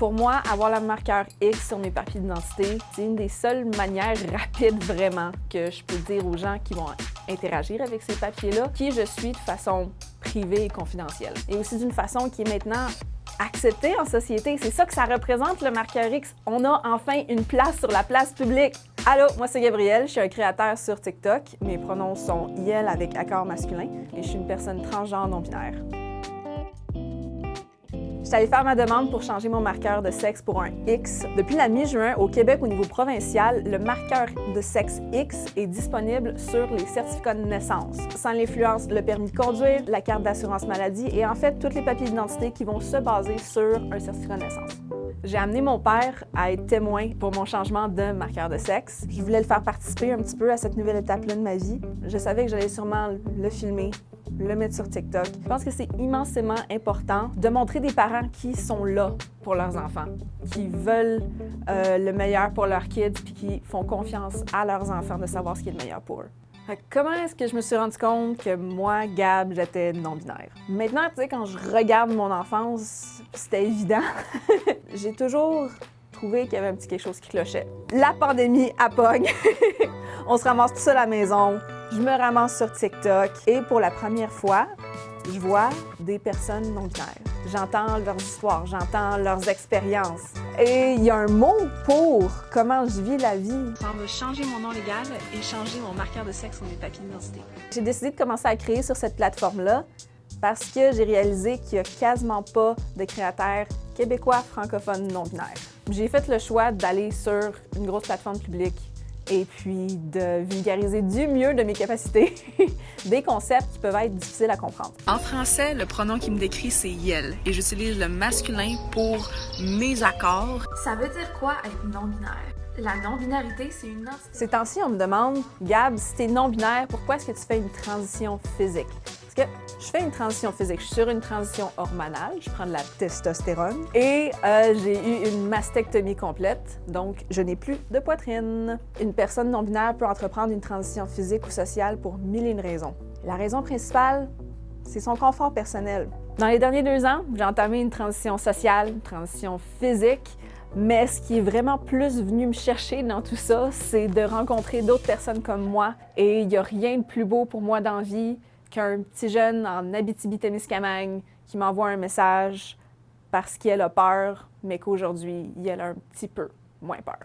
Pour moi, avoir le marqueur X sur mes papiers d'identité, c'est une des seules manières rapides vraiment que je peux dire aux gens qui vont interagir avec ces papiers-là qui je suis de façon privée et confidentielle. Et aussi d'une façon qui est maintenant acceptée en société. C'est ça que ça représente, le marqueur X. On a enfin une place sur la place publique. Allô, moi c'est Gabrielle, je suis un créateur sur TikTok. Mes pronoms sont IEL avec accord masculin et je suis une personne transgenre non-binaire. Je suis allée faire ma demande pour changer mon marqueur de sexe pour un X. Depuis la mi-juin, au Québec, au niveau provincial, le marqueur de sexe X est disponible sur les certificats de naissance. Sans l'influence, le permis de conduire, la carte d'assurance maladie et en fait, tous les papiers d'identité qui vont se baser sur un certificat de naissance. J'ai amené mon père à être témoin pour mon changement de marqueur de sexe. Je voulais le faire participer un petit peu à cette nouvelle étape-là de ma vie. Je savais que j'allais sûrement le filmer, le mettre sur TikTok. Je pense que c'est immensément important de montrer des parents qui sont là pour leurs enfants, qui veulent le meilleur pour leurs kids puis qui font confiance à leurs enfants de savoir ce qui est le meilleur pour eux. Comment est-ce que je me suis rendu compte que moi, Gab, j'étais non-binaire? Maintenant, tu sais, quand je regarde mon enfance, c'était évident. J'ai toujours trouvé qu'il y avait un petit quelque chose qui clochait. La pandémie à pogne. On se ramasse tout seul à la maison. Je me ramasse sur TikTok et pour la première fois, je vois des personnes non-binaires. J'entends leurs histoires, j'entends leurs expériences. Et il y a un mot pour comment je vis la vie. On va changer mon nom légal et changer mon marqueur de sexe sur mes papiers d'identité. J'ai décidé de commencer à créer sur cette plateforme-là parce que j'ai réalisé qu'il n'y a quasiment pas de créateurs québécois francophones non-binaires. J'ai fait le choix d'aller sur une grosse plateforme publique et puis de vulgariser du mieux de mes capacités des concepts qui peuvent être difficiles à comprendre. En français, le pronom qui me décrit, c'est IEL et j'utilise le masculin pour mes accords. Ça veut dire quoi être non-binaire? La non-binarité, c'est une entité. Ces temps-ci, on me demande, Gab, si t'es non-binaire, pourquoi est-ce que tu fais une transition physique? Parce que je fais une transition physique, je suis sur une transition hormonale, je prends de la testostérone et j'ai eu une mastectomie complète, donc je n'ai plus de poitrine. Une personne non-binaire peut entreprendre une transition physique ou sociale pour mille et une raisons. La raison principale, c'est son confort personnel. Dans les derniers 2 ans, j'ai entamé une transition sociale, une transition physique, mais ce qui est vraiment plus venu me chercher dans tout ça, c'est de rencontrer d'autres personnes comme moi. Et il n'y a rien de plus beau pour moi dans la vie qu'un petit jeune en Abitibi-Témiscamingue qui m'envoie un message parce qu'elle a peur, mais qu'aujourd'hui, elle a un petit peu moins peur.